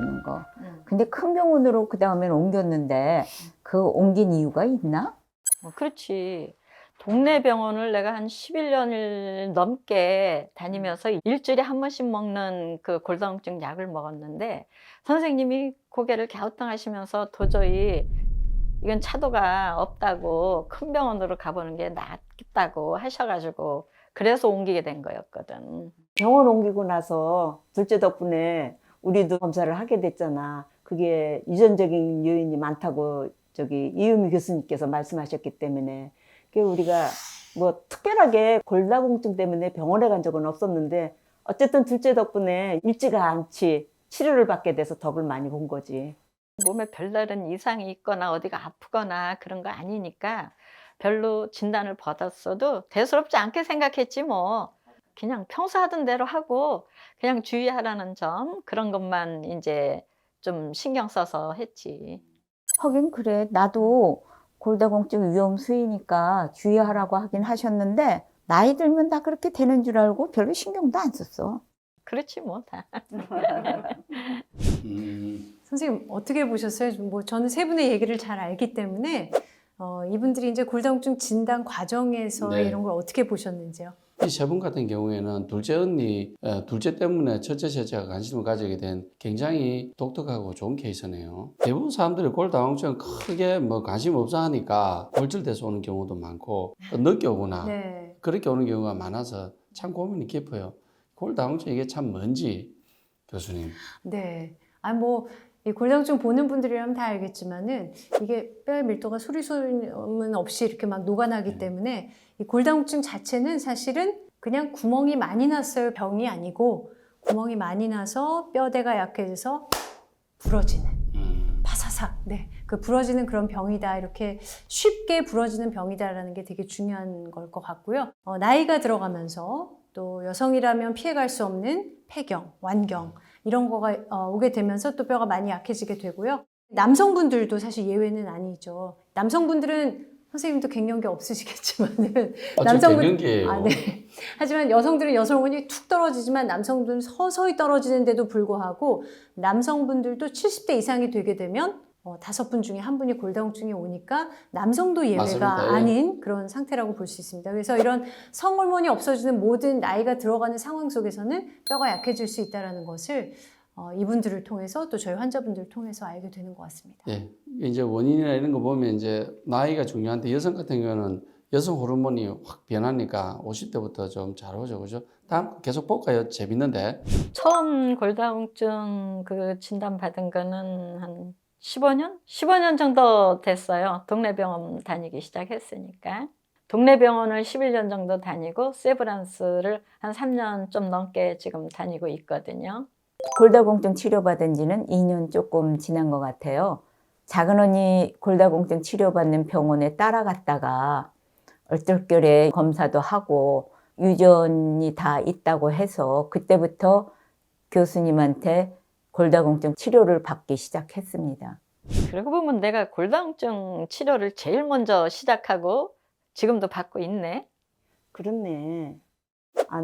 있는 거. 근데 큰 병원으로 그 다음엔 옮겼는데 그 옮긴 이유가 있나? 그렇지. 동네 병원을 내가 한 11년을 넘게 다니면서 일주일에 한 번씩 먹는 그 골다공증 약을 먹었는데 선생님이 고개를 갸우뚱하시면서 도저히 이건 차도가 없다고 큰 병원으로 가보는 게 낫겠다고 하셔가지고 그래서 옮기게 된 거였거든. 병원 옮기고 나서 둘째 덕분에 우리도 검사를 하게 됐잖아. 그게 유전적인 요인이 많다고 저기 이유미 교수님께서 말씀하셨기 때문에 우리가 뭐 특별하게 골다공증 때문에 병원에 간 적은 없었는데 어쨌든 둘째 덕분에 일찌감치 치료를 받게 돼서 덕을 많이 본 거지. 몸에 별다른 이상이 있거나 어디가 아프거나 그런 거 아니니까 별로 진단을 받았어도 대수롭지 않게 생각했지 뭐. 그냥 평소 하던 대로 하고 그냥 주의하라는 점 그런 것만 이제 좀 신경 써서 했지. 하긴 그래. 나도 골다공증 위험 수위니까 주의하라고 하긴 하셨는데 나이 들면 다 그렇게 되는 줄 알고 별로 신경도 안 썼어. 그렇지 뭐 다. 선생님 어떻게 보셨어요? 뭐 저는 세 분의 얘기를 잘 알기 때문에 이분들이 이제 골다공증 진단 과정에서 네. 이런 걸 어떻게 보셨는지요? 이 세 분 같은 경우에는 둘째 언니, 둘째 때문에 첫째, 셋째가 관심을 가지게 된 굉장히 독특하고 좋은 케이스네요. 대부분 사람들이 골다공증 크게 뭐 관심 없어 하니까 골절돼서 오는 경우도 많고 늦게 오거나 네. 그렇게 오는 경우가 많아서 참 고민이 깊어요. 골다공증 이게 참 뭔지 교수님. 네. 이 골다공증 보는 분들이라면 다 알겠지만은 이게 뼈의 밀도가 소리소문 없이 이렇게 막 녹아나기 때문에 이 골다공증 자체는 사실은 그냥 구멍이 많이 났어요 병이 아니고 구멍이 많이 나서 뼈대가 약해져서 부러지는 파사삭 그 부러지는 그런 병이다 이렇게 쉽게 부러지는 병이다라는 게 되게 중요한 걸 것 같고요. 나이가 들어가면서 또 여성이라면 피해갈 수 없는 폐경, 완경 이런 거가 오게 되면서 또 뼈가 많이 약해지게 되고요. 남성분들도 사실 예외는 아니죠. 남성분들은 선생님도 갱년기 없으시겠지만은 갱년기예요. 네. 하지만 여성들은 여성 호르몬이 툭 떨어지지만 남성들은 서서히 떨어지는데도 불구하고 남성분들도 70대 이상이 되게 되면 5분 중에 1분이 골다공증이 오니까 남성도 예외가 맞습니다. 예. 아닌 그런 상태라고 볼 수 있습니다. 그래서 이런 성호르몬이 없어지는 모든 나이가 들어가는 상황 속에서는 뼈가 약해질 수 있다는 것을 이분들을 통해서 또 저희 환자분들을 통해서 알게 되는 것 같습니다. 예. 이제 원인이나 이런 거 보면 이제 나이가 중요한데 여성 같은 경우는 여성 호르몬이 확 변하니까 50대부터 좀 잘 오죠. 그죠? 다음 계속 볼까요? 재밌는데. 처음 골다공증 그 진단 받은 거는 한 15년? 15년 정도 됐어요. 동네 병원 다니기 시작했으니까. 동네 병원을 11년 정도 다니고 세브란스를 한 3년 좀 넘게 지금 다니고 있거든요. 골다공증 치료받은 지는 2년 조금 지난 것 같아요. 작은 언니 골다공증 치료받는 병원에 따라갔다가 얼떨결에 검사도 하고 유전이 다 있다고 해서 그때부터 교수님한테 골다공증 치료를 받기 시작했습니다. 그러고 보면 내가 골다공증 치료를 제일 먼저 시작하고 지금도 받고 있네. 그렇네.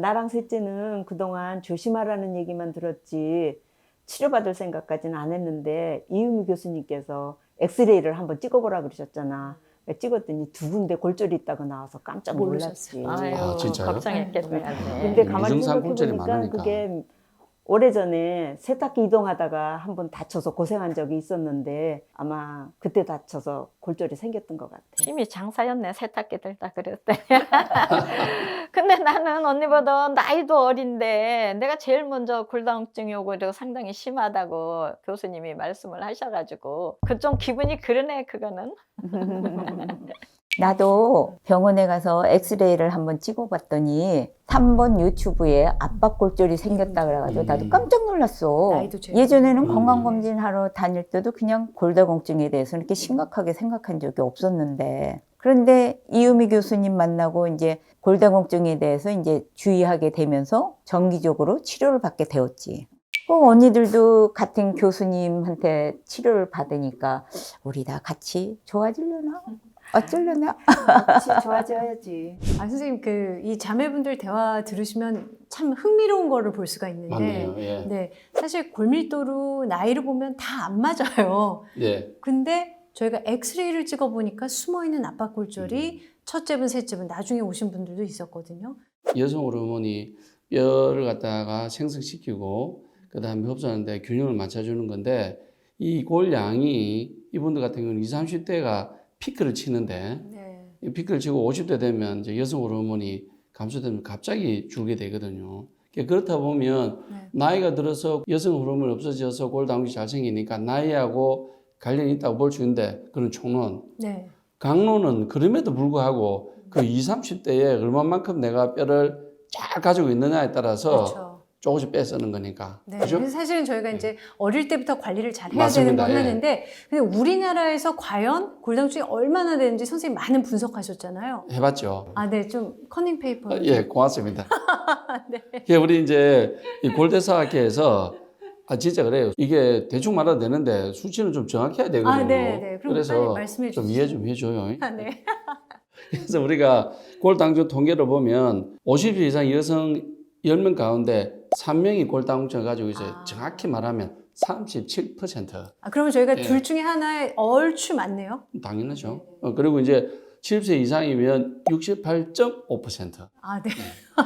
나랑 셋째는 그동안 조심하라는 얘기만 들었지 치료받을 생각까지는 안 했는데 이유미 교수님께서 엑스레이를 한번 찍어보라 그러셨잖아. 찍었더니 두 군데 골절이 있다고 나와서 깜짝 놀랐지. 아유, 진짜요? 걱정했겠네. 근데 가만히 유증상 골절이 생각해보니까 많으니까. 그게 오래전에 세탁기 이동하다가 한번 다쳐서 고생한 적이 있었는데 아마 그때 다쳐서 골절이 생겼던 것 같아. 힘이 장사였네. 세탁기 들다 그랬더니. 근데 나는 언니보다 나이도 어린데 내가 제일 먼저 골다공증이 오고 그리고 상당히 심하다고 교수님이 말씀을 하셔가지고 그 좀 기분이 그러네 그거는. 나도 병원에 가서 엑스레이를 한번 찍어봤더니 3번 유튜브에 압박골절이 생겼다 그래가지고 나도 깜짝 놀랐어. 나이도 제일 예전에는 건강검진하러 다닐 때도 그냥 골다공증에 대해서 이렇게 심각하게 생각한 적이 없었는데 그런데 이유미 교수님 만나고 이제 골다공증에 대해서 이제 주의하게 되면서 정기적으로 치료를 받게 되었지. 언니들도 같은 교수님한테 치료를 받으니까 우리 다 같이 좋아지려나? 어쩌려나? 같이 좋아져야지. 아, 선생님, 이 자매분들 대화 들으시면 참 흥미로운 거를 볼 수가 있는데, 맞네요. 예. 네, 사실 골밀도로 나이를 보면 다 안 맞아요. 예. 근데 저희가 엑스레이를 찍어보니까 숨어있는 압박골절이 첫째 분, 셋째 분, 나중에 오신 분들도 있었거든요. 여성 호르몬이 뼈를 갖다가 생성시키고 그다음에 흡수하는데 균형을 맞춰주는 건데 이 골양이 이분들 같은 경우는 20, 30대가 피크를 치는데 네. 이 피크를 치고 50대 되면 이제 여성 호르몬이 감소되면 갑자기 줄게 되거든요. 그렇다 보면 네. 나이가 들어서 여성 호르몬이 없어져서 골다공증이 잘 생기니까 나이하고 관련이 있다고 볼 수 있는데 그런 총론. 네. 강론은 그럼에도 불구하고 그 20, 30대에 얼마만큼 내가 뼈를 잘 가지고 있느냐에 따라서 그렇죠. 조금씩 빼쓰는 거니까. 네. 그죠? 그래서 사실은 저희가 이제 어릴 때부터 관리를 잘 해야 맞습니다. 되는 건 예. 하는데, 근데 우리나라에서 과연 골다공증이 얼마나 되는지 선생님 많은 분석하셨잖아요. 해봤죠. 아, 네. 좀 커닝 페이퍼. 예, 고맙습니다. 네. 우리 이제 이 골대사학회에서 진짜 그래요. 이게 대충 말해도 되는데 수치는 좀 정확해야 되거든요. 아, 네, 네. 그럼 그래서 빨리 말씀해 좀 주시죠. 이해 좀 해줘요. 아, 네. 그래서 우리가 골다공증 통계를 보면 50세 이상 여성 10명 가운데 3명이 골다공증을 가지고 있어요. 아. 정확히 말하면 37%. 아, 그러면 저희가 예. 둘 중에 하나에 얼추 맞네요. 당연하죠. 그리고 이제 70세 이상이면 68.5%. 아, 네.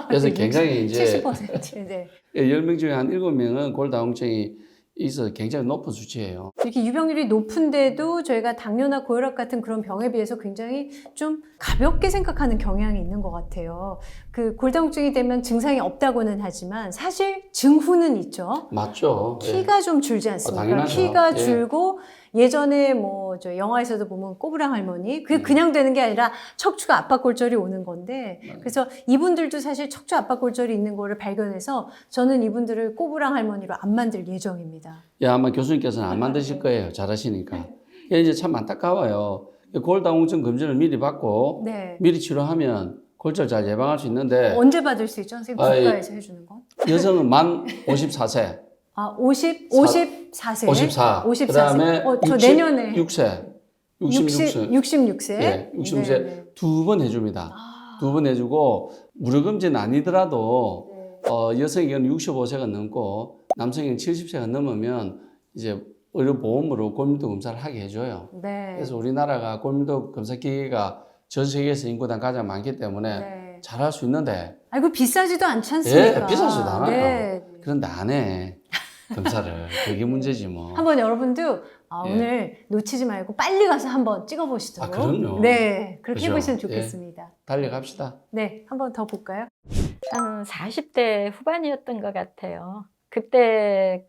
그래서 굉장히 이제 70%. 네. 10명 중에 한 7명은 골다공증이 있어서 굉장히 높은 수치예요. 이렇게 유병률이 높은데도 저희가 당뇨나 고혈압 같은 그런 병에 비해서 굉장히 좀 가볍게 생각하는 경향이 있는 것 같아요. 그 골다공증이 되면 증상이 없다고는 하지만 사실 증후는 있죠. 맞죠? 예. 키가 좀 줄지 않습니까? 당연하죠. 키가 예. 줄고 예전에 뭐 저 영화에서도 보면 꼬부랑 할머니 그게 그냥 되는 게 아니라 척추가 압박골절이 오는 건데 그래서 이분들도 사실 척추 압박골절이 있는 거를 발견해서 저는 이분들을 꼬부랑 할머니로 안 만들 예정입니다. 예, 아마 교수님께서는 안 만드실 거예요. 잘하시니까. 이게 이제 참 안타까워요. 골다공증 검진을 미리 받고 네. 미리 치료하면 골절 잘 예방할 수 있는데 언제 받을 수 있죠? 선생님 아이, 국가에서 해주는 건? 여성은 만 54세, 아, 54세. 54. 54세. 그다음에 저 내년에 6세, 66세, 66세. 예, 66세 네, 네. 두 번 해줍니다. 아, 두 번 해주고 무료검진 아니더라도 네. 여성의 경우는 65세가 넘고 남성의 경우는 70세가 넘으면 이제 의료보험으로 골밀도 검사를 하게 해줘요. 네. 그래서 우리나라가 골밀도 검사 기계가 전 세계에서 인구당 가장 많기 때문에 네. 잘할 수 있는데 아이고 비싸지도 않지 않습니까? 예, 비싸지도 않아요. 네. 그런데 안 해. 검사를. 그게 문제지 뭐. 한번 여러분도 예. 오늘 놓치지 말고 빨리 가서 한번 찍어보시도록. 아, 그럼요. 네, 그렇게 그죠. 해보시면 예. 좋겠습니다. 달려갑시다. 네, 한번 더 볼까요? 한 40대 후반이었던 것 같아요. 그때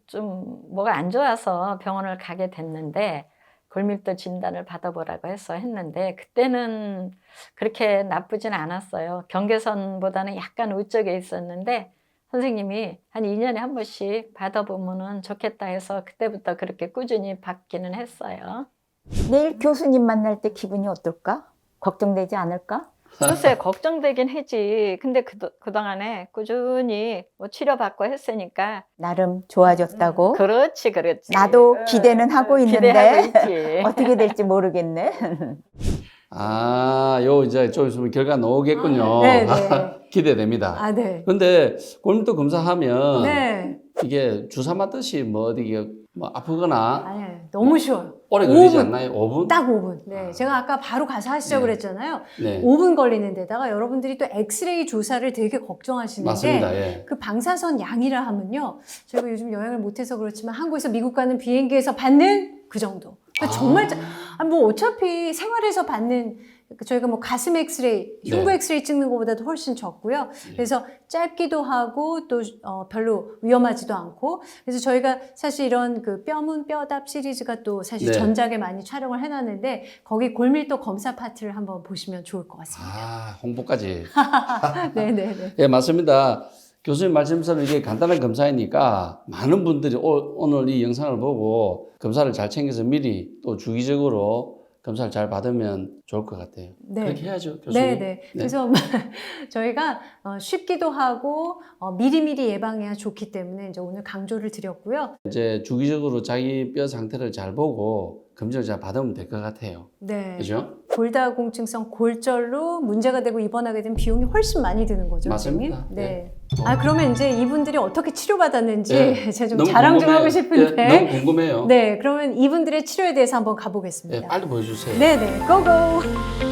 좀 뭐가 안 좋아서 병원을 가게 됐는데 골밀도 진단을 받아보라고 해서 했는데 그때는 그렇게 나쁘진 않았어요. 경계선보다는 약간 우쪽에 있었는데 선생님이 한 2년에 한 번씩 받아보면 좋겠다 해서 그때부터 그렇게 꾸준히 받기는 했어요. 내일 교수님 만날 때 기분이 어떨까? 걱정되지 않을까? 글쎄 걱정되긴 하지. 근데 그동안에 꾸준히 뭐 치료받고 했으니까 나름 좋아졌다고. 그렇지. 나도 기대는 하고 있는데 기대하고 있지. 어떻게 될지 모르겠네. 요 이제 좀 있으면 결과 나오겠군요. 네, 네. 기대됩니다. 아, 네. 근데 골밀도 검사하면 네. 이게 주사 맞듯이 뭐 어디 뭐 아프거나 아니, 너무 쉬워요. 오래 걸리지 5분. 않나요? 5분? 딱 5분. 네. 아. 제가 아까 바로 가서 하시자고 네. 그랬잖아요. 네. 5분 걸리는 데다가 여러분들이 또 엑스레이 조사를 되게 걱정하시는데 맞습니다. 예. 그 방사선 양이라 하면요. 저희가 요즘 여행을 못해서 그렇지만 한국에서 미국 가는 비행기에서 받는 그 정도. 그러니까 정말 뭐 어차피 생활에서 받는 저희가 뭐 가슴 엑스레이, 흉부 네. 엑스레이 찍는 것보다도 훨씬 적고요. 그래서 짧기도 하고 또 별로 위험하지도 않고 그래서 저희가 사실 이런 그 뼈문 뼈답 시리즈가 또 사실 네. 전작에 많이 촬영을 해놨는데 거기 골밀도 검사 파트를 한번 보시면 좋을 것 같습니다. 홍보까지. 네네네. 예, 맞습니다. 교수님 말씀처럼 이게 간단한 검사이니까 많은 분들이 오늘 이 영상을 보고 검사를 잘 챙겨서 미리 또 주기적으로 검사를 잘 받으면 좋을 것 같아요. 네. 그렇게 해야죠, 교수님. 네, 네. 그래서 저희가 쉽기도 하고 미리미리 예방해야 좋기 때문에 이제 오늘 강조를 드렸고요. 이제 주기적으로 자기 뼈 상태를 잘 보고 검진을 잘 받으면 될 것 같아요. 네. 그죠? 골다공증성 골절로 문제가 되고 입원하게 되면 비용이 훨씬 많이 드는 거죠. 맞습니다. 선생님? 네. 네. 아, 그러면 이제 이분들이 어떻게 치료받았는지 네. 제가 좀 너무 자랑 좀 궁금해요. 하고 싶은데. 네, 너무 궁금해요. 네, 그러면 이분들의 치료에 대해서 한번 네, 가보겠습니다. 빨리 보여주세요. 네, 네. 고고!